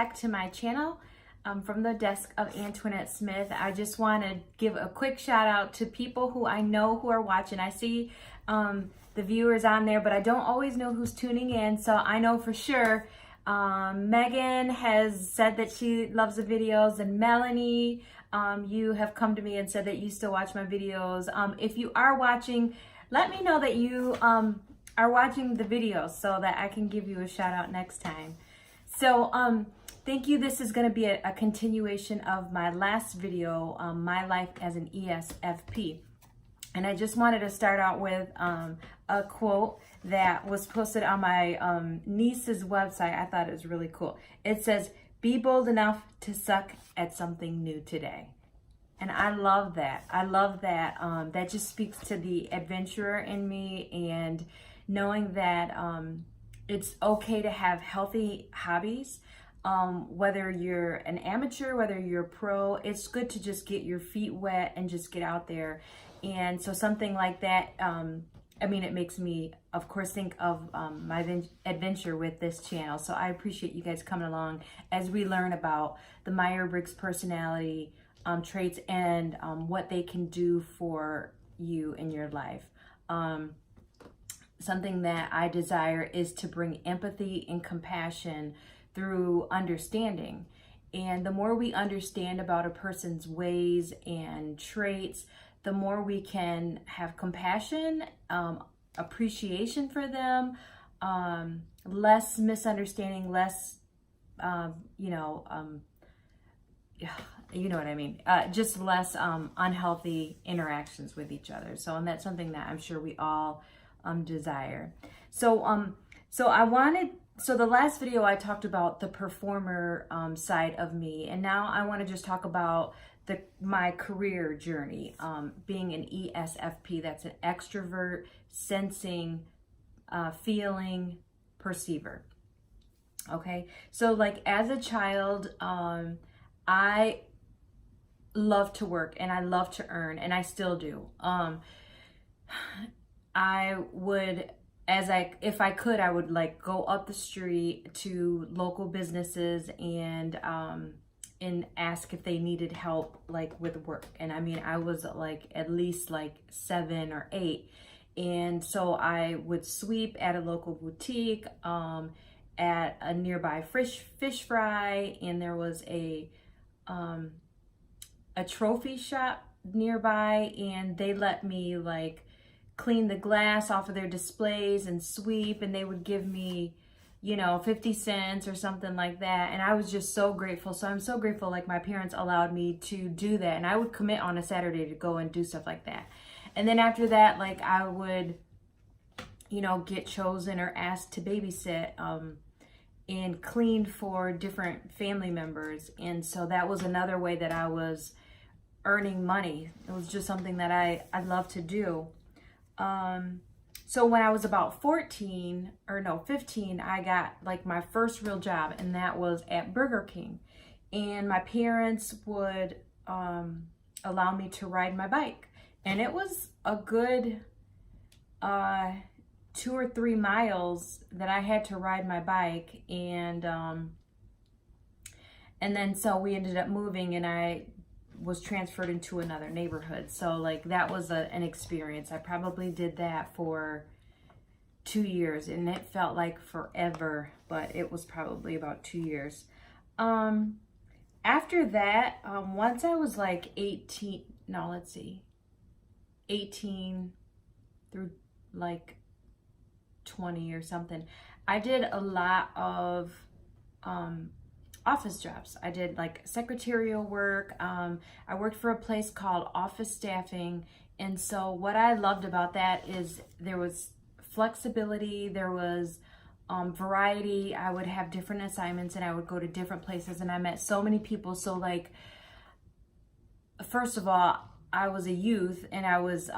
back to my channel from the desk of Antoinette Smith. I just want to give a quick shout out to people who I know who are watching. I see the viewers on there, but I don't always know who's tuning in. So I know for sure Megan has said that she loves the videos, and Melanie, you have come to me and said that you still watch my videos. If you are watching, let me know that you are watching the videos so that I can give you a shout out next time. So thank you. This is going to be a continuation of my last video, my life as an ESFP. And I just wanted to start out with a quote that was posted on my niece's website. I thought it was really cool. It says, "Be bold enough to suck at something new today." And I love that. I love that. That just speaks to the adventurer in me, and knowing that it's okay to have healthy hobbies. Whether you're an amateur, whether you're a pro, it's good to just get your feet wet and just get out there. And so something like that, I mean, it makes me, of course, think of my adventure with this channel. So I appreciate you guys coming along as we learn about the Myers-Briggs personality traits and what they can do for you in your life. Something that I desire is to bring empathy and compassion through understanding. And the more we understand about a person's ways and traits, the more we can have compassion, appreciation for them, less misunderstanding, less, you know what I mean, just less unhealthy interactions with each other. So, and that's something that I'm sure we all desire. So the last video I talked about the performer side of me, and now I want to just talk about my career journey, being an ESFP. That's an extrovert, sensing, feeling perceiver. Okay, so like as a child, I love to work and I love to earn, and I still do. I would, if I could, I would like go up the street to local businesses and ask if they needed help like with work. And I mean, I was like at least like 7 or 8. And so I would sweep at a local boutique, at a nearby fish fry, and there was a trophy shop nearby, and they let me like clean the glass off of their displays and sweep, and they would give me, 50 cents or something like that. And I was just so grateful. So I'm so grateful like my parents allowed me to do that, and I would commit on a Saturday to go and do stuff like that. And then after that, like I would, get chosen or asked to babysit and clean for different family members. And so that was another way that I was earning money. It was just something that I love to do. So when I was about 15, I got like my first real job, and that was at Burger King. And my parents would allow me to ride my bike. And it was a good 2 or 3 miles that I had to ride my bike. And then so we ended up moving, and I was transferred into another neighborhood. So like that was an experience. I probably did that for 2 years, and it felt like forever, but it was probably about 2 years. After that, once I was like 18 through like 20 or something, I did a lot of office jobs. I did like secretarial work. I worked for a place called Office Staffing. And so what I loved about that is there was flexibility, there was variety. I would have different assignments, and I would go to different places, and I met so many people. So like, first of all, I was a youth, and I was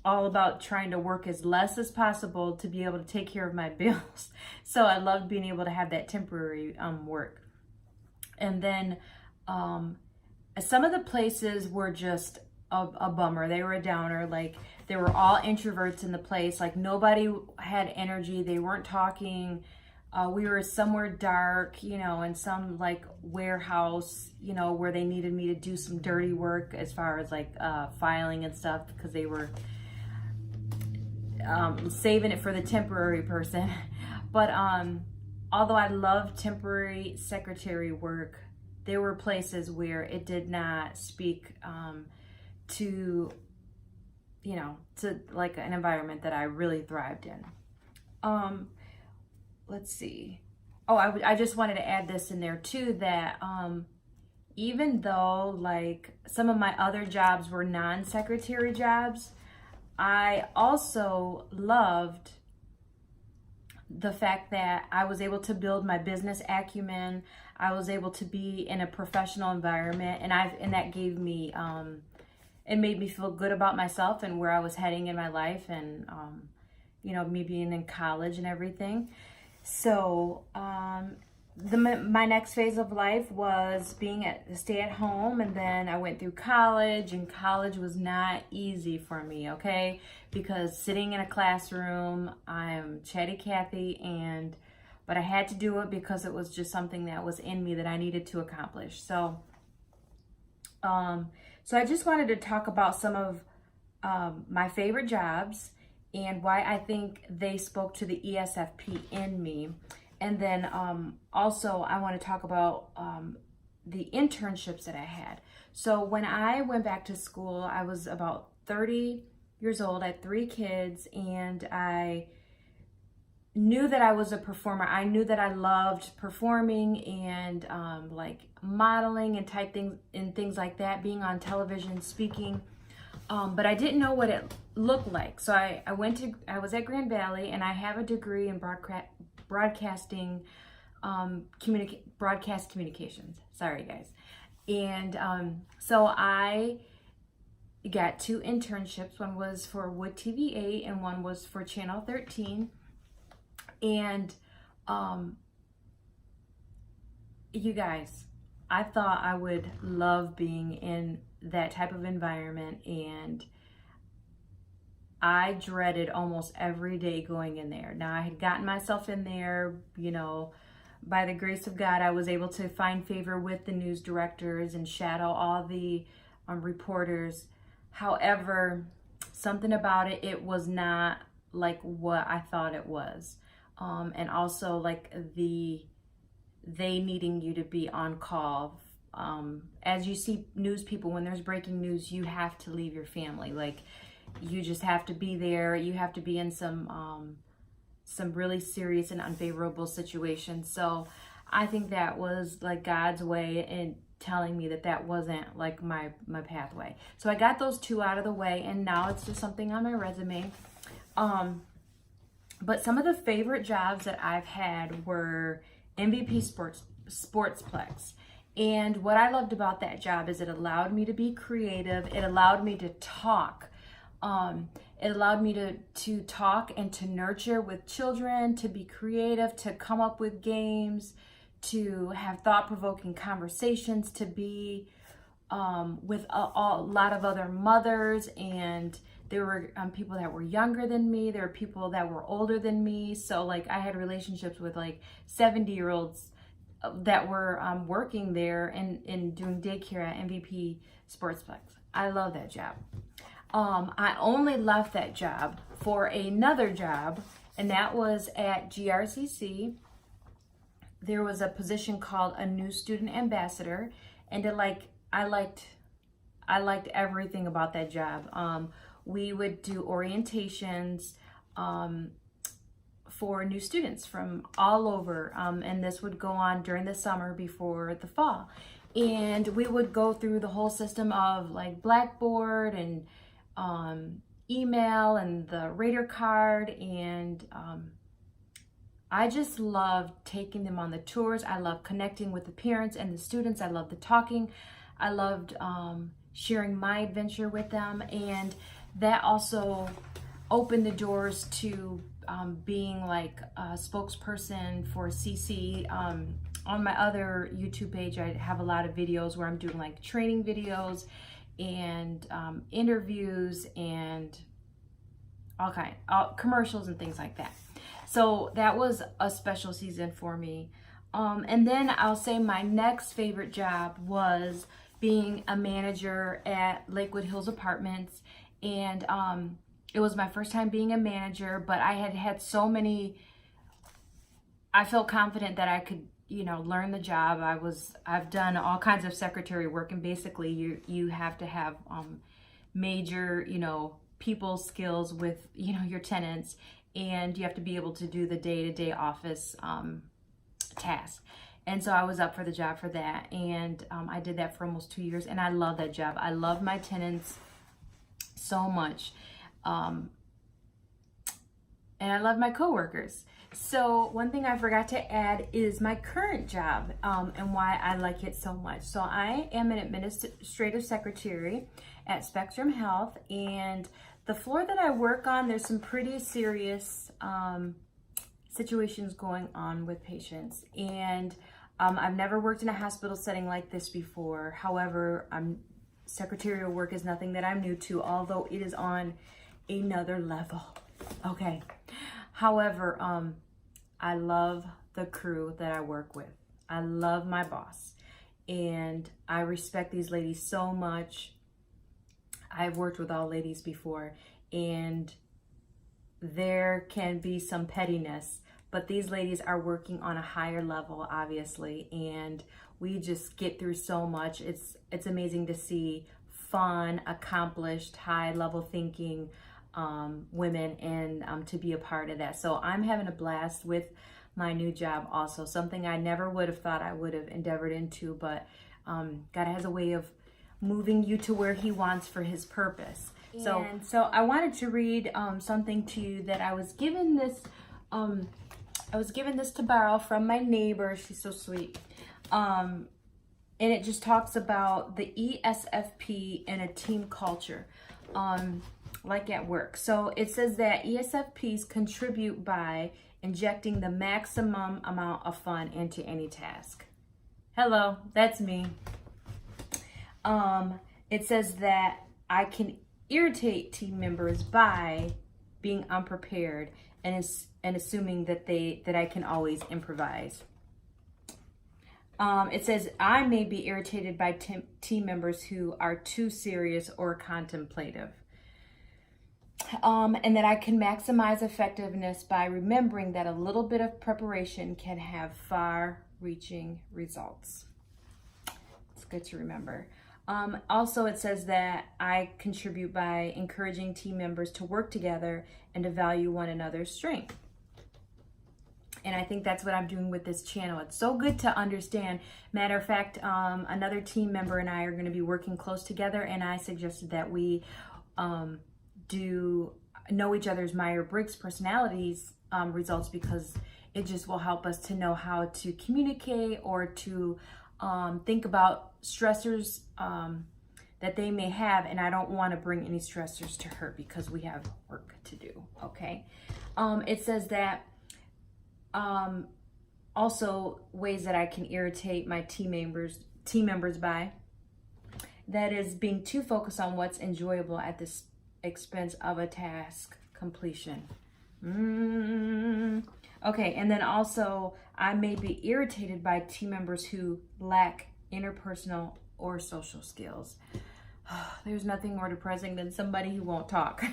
all about trying to work as less as possible to be able to take care of my bills. So I loved being able to have that temporary work. And then some of the places were just a bummer. They were a downer. Like, they were all introverts in the place. Like, nobody had energy. They weren't talking. We were somewhere dark, you know, in some like warehouse, you know, where they needed me to do some dirty work as far as like filing and stuff, because they were saving it for the temporary person. But although I love temporary secretary work, there were places where it did not speak to, you know, to like an environment that I really thrived in. Let's see. Oh, I just wanted to add this in there too, that even though like some of my other jobs were non-secretary jobs, I also loved the fact that I was able to build my business acumen. I was able to be in a professional environment, and that gave me it made me feel good about myself and where I was heading in my life, and you know, me being in college and everything. So my next phase of life was being stay at home, and then I went through college, and college was not easy for me, okay? Because sitting in a classroom, I'm chatty Cathy, but I had to do it because it was just something that was in me that I needed to accomplish. So I just wanted to talk about some of my favorite jobs and why I think they spoke to the ESFP in me. And then also I want to talk about the internships that I had. So when I went back to school, I was about 30 years old. I had 3 kids, and I knew that I was a performer. I knew that I loved performing and like modeling and type things and things like that, being on television, speaking. But I didn't know what it looked like. So I was at Grand Valley, and I have a degree in broadcasting, broadcast communications. Sorry, guys. And so I got 2 internships. One was for Wood TV 8 and one was for Channel 13. And you guys, I thought I would love being in that type of environment, and I dreaded almost every day going in there. Now, I had gotten myself in there, you know, by the grace of God. I was able to find favor with the news directors and shadow all the reporters. However, something about it, it was not like what I thought it was. And also like they needing you to be on call. As you see news people, when there's breaking news, you have to leave your family. Like, you just have to be there. You have to be in some really serious and unfavorable situations. So I think that was like God's way in telling me that that wasn't like my pathway. So I got those 2 out of the way, and now it's just something on my resume. But some of the favorite jobs that I've had were MVP Sportsplex. And what I loved about that job is it allowed me to be creative. It allowed me to talk. It allowed me to talk and to nurture with children, to be creative, to come up with games, to have thought-provoking conversations, to be with a lot of other mothers. And there were people that were younger than me. There were people that were older than me. So like I had relationships with like 70-year-olds that were working there and doing daycare at MVP Sportsplex. I love that job. I only left that job for another job, and that was at GRCC. There was a position called a new student ambassador, and I liked everything about that job. We would do orientations for new students from all over, and this would go on during the summer before the fall. And we would go through the whole system of like Blackboard and email and the Raider card, and I just loved taking them on the tours. I loved connecting with the parents and the students. I loved the talking. I loved sharing my adventure with them, and that also opened the doors to being like a spokesperson for CC. On my other YouTube page, I have a lot of videos where I'm doing like training videos and interviews and commercials and things like that. So that was a special season for me. And then I'll say my next favorite job was being a manager at Lakewood Hills Apartments. And it was my first time being a manager, but I had so many, I felt confident that I could, you know, learn the job. I've done all kinds of secretary work, and basically you have to have major, you know, people skills with, you know, your tenants, and you have to be able to do the day-to-day office tasks. And so I was up for the job for that, and I did that for almost 2 years, and I love that job. I love my tenants so much, and I love my coworkers. So one thing I forgot to add is my current job, and why I like it so much. So I am an administrative secretary at Spectrum Health, and the floor that I work on, there's some pretty serious situations going on with patients. And I've never worked in a hospital setting like this before. However, secretarial work is nothing that I'm new to, although it is on another level. Okay. However, I love the crew that I work with. I love my boss, and I respect these ladies so much. I've worked with all ladies before, and there can be some pettiness, but these ladies are working on a higher level, obviously, and we just get through so much. It's amazing to see fun, accomplished, high level thinking women, and to be a part of that. So I'm having a blast with my new job also, something I never would have thought I would have endeavored into, but God has a way of moving you to where he wants for his purpose. So I wanted to read something to you that I was given this to borrow from my neighbor. She's so sweet. And it just talks about the ESFP and a team culture, like at work. So it says that ESFPs contribute by injecting the maximum amount of fun into any task. Hello, that's me. It says that I can irritate team members by being unprepared and assuming that I can always improvise. It says I may be irritated by team members who are too serious or contemplative. And that I can maximize effectiveness by remembering that a little bit of preparation can have far-reaching results. It's good to remember. Also, it says that I contribute by encouraging team members to work together and to value one another's strength. And I think that's what I'm doing with this channel. It's so good to understand. Matter of fact, another team member and I are going to be working close together, and I suggested that we do know each other's Myers-Briggs personalities results, because it just will help us to know how to communicate or to think about stressors that they may have, and I don't want to bring any stressors to her because we have work to do. Okay. It says that also ways that I can irritate my team members by, that is being too focused on what's enjoyable at the expense of a task completion. Okay, and then also I may be irritated by team members who lack interpersonal or social skills. There's nothing more depressing than somebody who won't talk.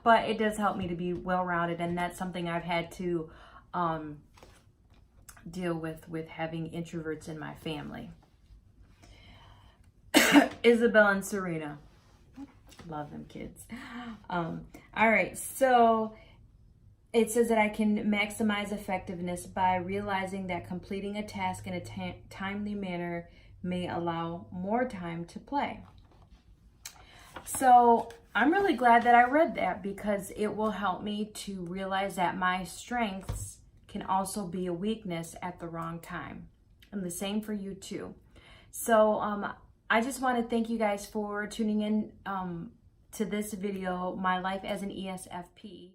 But it does help me to be well-rounded, and that's something I've had to deal with having introverts in my family. Isabel and Serena. Love them kids. All right, so it says that I can maximize effectiveness by realizing that completing a task in a timely manner may allow more time to play. So I'm really glad that I read that, because it will help me to realize that my strengths can also be a weakness at the wrong time. And the same for you too. So I just want to thank you guys for tuning in to this video, My Life as an ESFP.